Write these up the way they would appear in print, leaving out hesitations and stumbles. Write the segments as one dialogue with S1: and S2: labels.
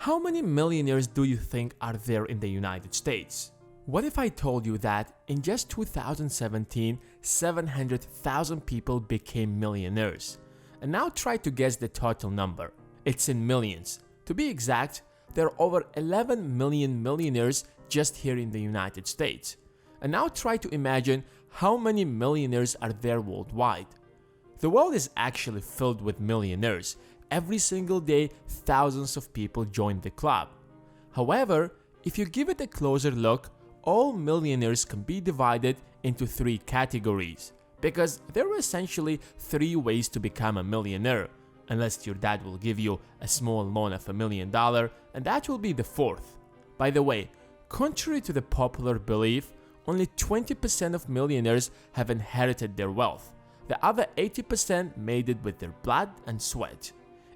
S1: How many millionaires do you think are there in the United States? What if I told you that in just 2017, 700,000 people became millionaires? And now try to guess the total number. It's in millions. To be exact, there are over 11 million millionaires just here in the United States. And now try to imagine how many millionaires are there worldwide. The world is actually filled with millionaires. Every single day, thousands of people join the club. However, if you give it a closer look, all millionaires can be divided into three categories, because there are essentially three ways to become a millionaire, unless your dad will give you a small loan of $1 million, and that will be the fourth. By the way, contrary to the popular belief, only 20% of millionaires have inherited their wealth. The other 80% made it with their blood and sweat.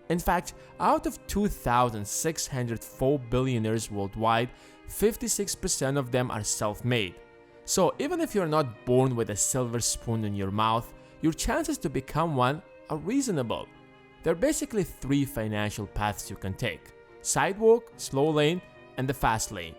S1: In fact, out of 2,604 billionaires worldwide, 56% of them are self-made. So even if you're not born with a silver spoon in your mouth, your chances to become one are reasonable. There are basically three financial paths you can take: SIDEWALK, SLOWLANE, and the Fastlane.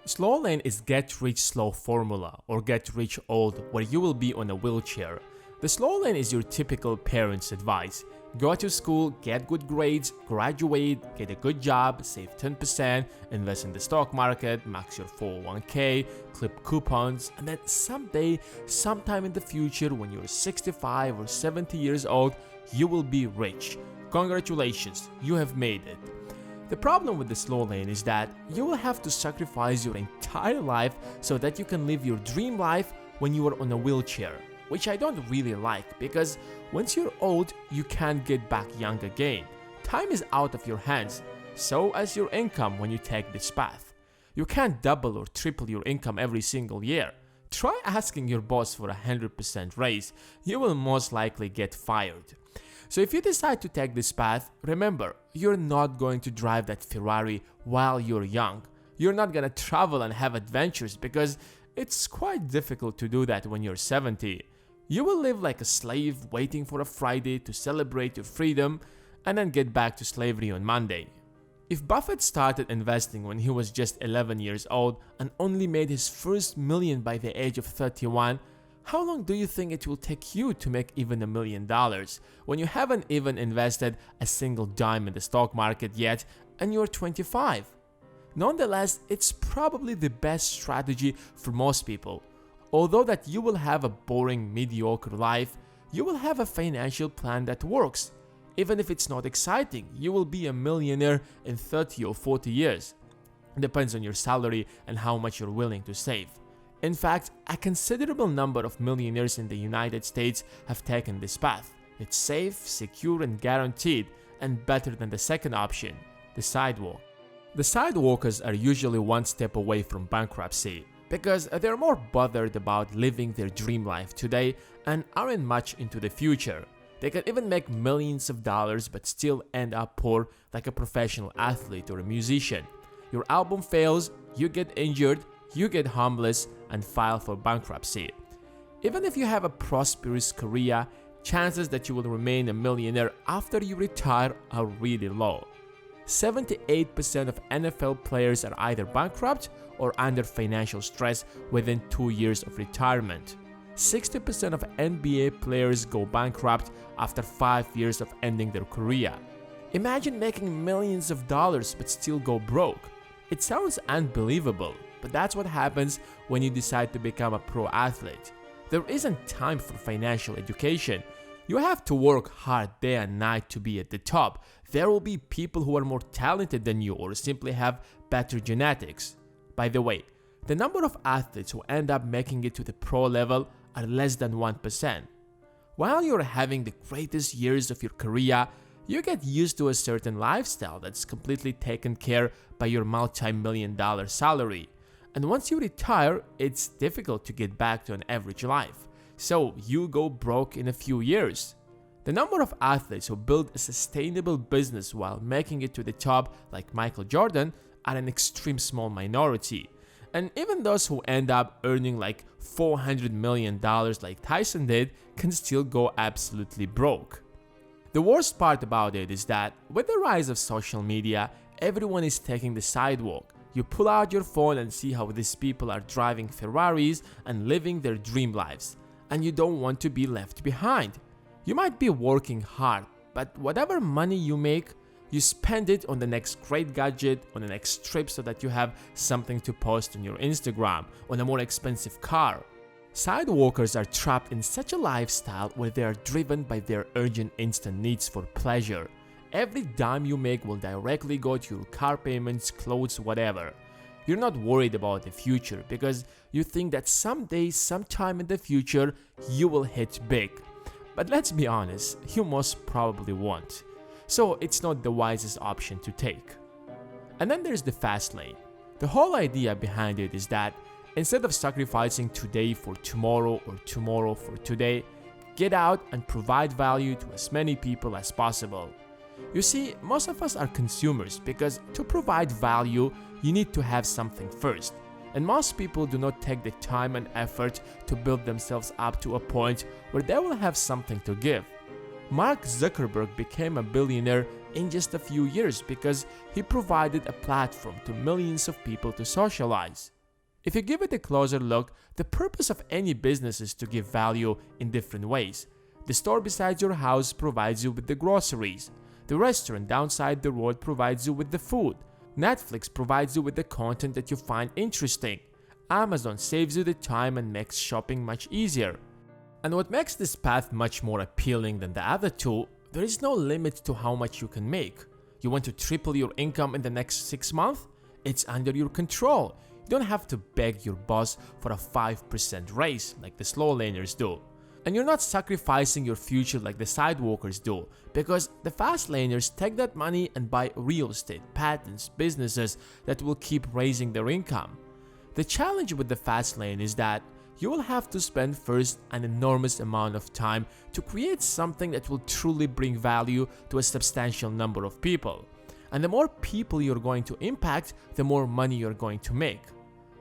S1: SLOWLANE is get rich slow formula, or get rich old, where you will be on a wheelchair. The SLOWLANE is your typical parent's advice. Go to school, get good grades, graduate, get a good job, save 10%, invest in the stock market, max your 401k, clip coupons, and then someday, sometime in the future, when you're 65 or 70 years old, you will be rich. Congratulations, you have made it. The problem with the SLOWLANE is that you will have to sacrifice your entire life so that you can live your dream life when you are on a wheelchair, which I don't really like, because once you're old, you can't get back young again. Time is out of your hands, so as your income when you take this path. You can't double or triple your income every single year. Try asking your boss for a 100% raise. You will most likely get fired. So if you decide to take this path, remember, you're not going to drive that Ferrari while you're young. You're not gonna travel and have adventures, because it's quite difficult to do that when you're 70. You will live like a slave waiting for a Friday to celebrate your freedom and then get back to slavery on Monday. If Buffett started investing when he was just 11 years old and only made his first million by the age of 31, how long do you think it will take you to make even $1 million when you haven't even invested a single dime in the stock market yet and you're 25? Nonetheless, it's probably the best strategy for most people. Although that you will have a boring, mediocre life, you will have a financial plan that works. Even if it's not exciting, you will be a millionaire in 30 or 40 years. It depends on your salary and how much you're willing to save. In fact, a considerable number of millionaires in the United States have taken this path. It's safe, secure, and guaranteed, and better than the second option, the SIDEWALK. The SIDEWALKers are usually one step away from bankruptcy, because they're more bothered about living their dream life today and aren't much into the future. They can even make millions of dollars but still end up poor, like a professional athlete or a musician. Your album fails, you get injured, you get homeless, and file for bankruptcy. Even if you have a prosperous career, chances that you will remain a millionaire after you retire are really low. 78% of NFL players are either bankrupt or under financial stress within 2 years of retirement. 60% of NBA players go bankrupt after 5 years of ending their career. Imagine making millions of dollars but still go broke. It sounds unbelievable, but that's what happens when you decide to become a pro athlete. There isn't time for financial education. You have to work hard day and night to be at the top. There will be people who are more talented than you or simply have better genetics. By the way, the number of athletes who end up making it to the pro level are less than 1%. While you're having the greatest years of your career, you get used to a certain lifestyle that's completely taken care by your multi-million-dollar salary. And once you retire, it's difficult to get back to an average life. So you go broke in a few years. The number of athletes who build a sustainable business while making it to the top, like Michael Jordan, are an extreme small minority. And even those who end up earning like $400 million like Tyson did can still go absolutely broke. The worst part about it is that with the rise of social media, everyone is taking the sidewalk. You pull out your phone and see how these people are driving Ferraris and living their dream lives, and you don't want to be left behind. You might be working hard, but whatever money you make, you spend it on the next great gadget, on the next trip so that you have something to post on your Instagram, on a more expensive car. Sidewalkers are trapped in such a lifestyle where they are driven by their urgent instant needs for pleasure. Every dime you make will directly go to your car payments, clothes, whatever. You're not worried about the future because you think that someday, sometime in the future, you will hit big. But let's be honest, you most probably won't. So it's not the wisest option to take. And then there's the fast lane. The whole idea behind it is that instead of sacrificing today for tomorrow or tomorrow for today, get out and provide value to as many people as possible. You see, most of us are consumers because to provide value, you need to have something first. And most people do not take the time and effort to build themselves up to a point where they will have something to give. Mark Zuckerberg became a billionaire in just a few years because he provided a platform to millions of people to socialize. If you give it a closer look, the purpose of any business is to give value in different ways. The store beside your house provides you with the groceries. The restaurant downside the road provides you with the food. Netflix provides you with the content that you find interesting. Amazon saves you the time and makes shopping much easier. And what makes this path much more appealing than the other two, there is no limit to how much you can make. You want to triple your income in the next 6 months? It's under your control. You don't have to beg your boss for a 5% raise like the SLOWLANERS do. And you're not sacrificing your future like the sidewalkers do, because the Fastlaners take that money and buy real estate, patents, businesses that will keep raising their income. The challenge with the Fastlane is that you will have to spend first an enormous amount of time to create something that will truly bring value to a substantial number of people. And the more people you're going to impact, the more money you're going to make.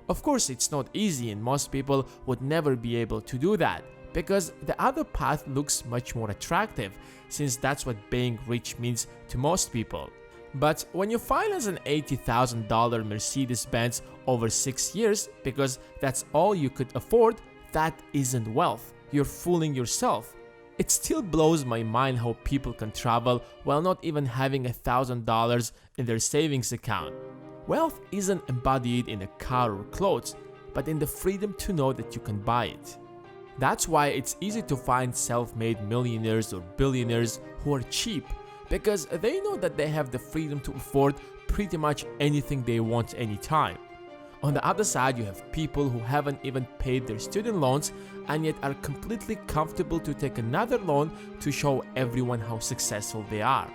S1: Of course, it's not easy and most people would never be able to do that, because the other path looks much more attractive, since that's what being rich means to most people. But when you finance an $80,000 Mercedes-Benz over 6 years because that's all you could afford, that isn't wealth. You're fooling yourself. It still blows my mind how people can travel while not even having $1,000 in their savings account. Wealth isn't embodied in a car or clothes, but in the freedom to know that you can buy it. That's why it's easy to find self-made millionaires or billionaires who are cheap, because they know that they have the freedom to afford pretty much anything they want anytime. On the other side, you have people who haven't even paid their student loans and yet are completely comfortable to take another loan to show everyone how successful they are.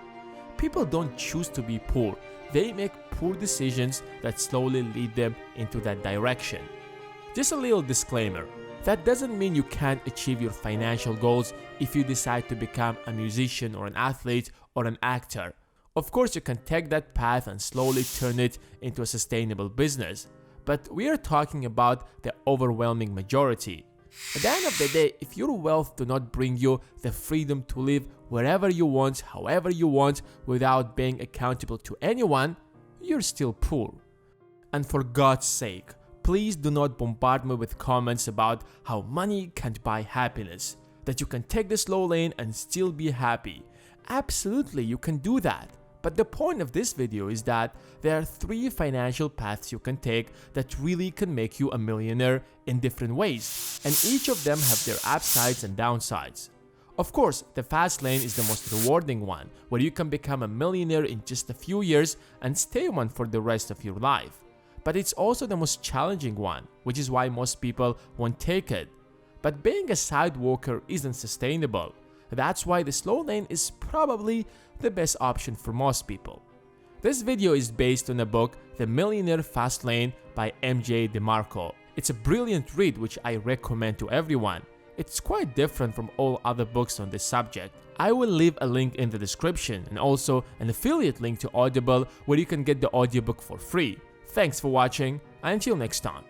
S1: People don't choose to be poor, they make poor decisions that slowly lead them into that direction. Just a little disclaimer. That doesn't mean you can't achieve your financial goals if you decide to become a musician or an athlete or an actor. Of course, you can take that path and slowly turn it into a sustainable business. But we are talking about the overwhelming majority. At the end of the day, if your wealth do not bring you the freedom to live wherever you want, however you want, without being accountable to anyone, you're still poor. And for God's sake, please do not bombard me with comments about how money can't buy happiness, that you can take the slow lane and still be happy. Absolutely, you can do that. But the point of this video is that there are 3 financial paths you can take that really can make you a millionaire in different ways, and each of them have their upsides and downsides. Of course, the fast lane is the most rewarding one, where you can become a millionaire in just a few years and stay one for the rest of your life. But it's also the most challenging one, which is why most people won't take it. But being a sidewalker isn't sustainable. That's why the slow lane is probably the best option for most people. This video is based on a book, The Millionaire Fastlane by MJ DeMarco. It's a brilliant read which I recommend to everyone. It's quite different from all other books on this subject. I will leave a link in the description and also an affiliate link to Audible where you can get the audiobook for free. Thanks for watching, and until next time.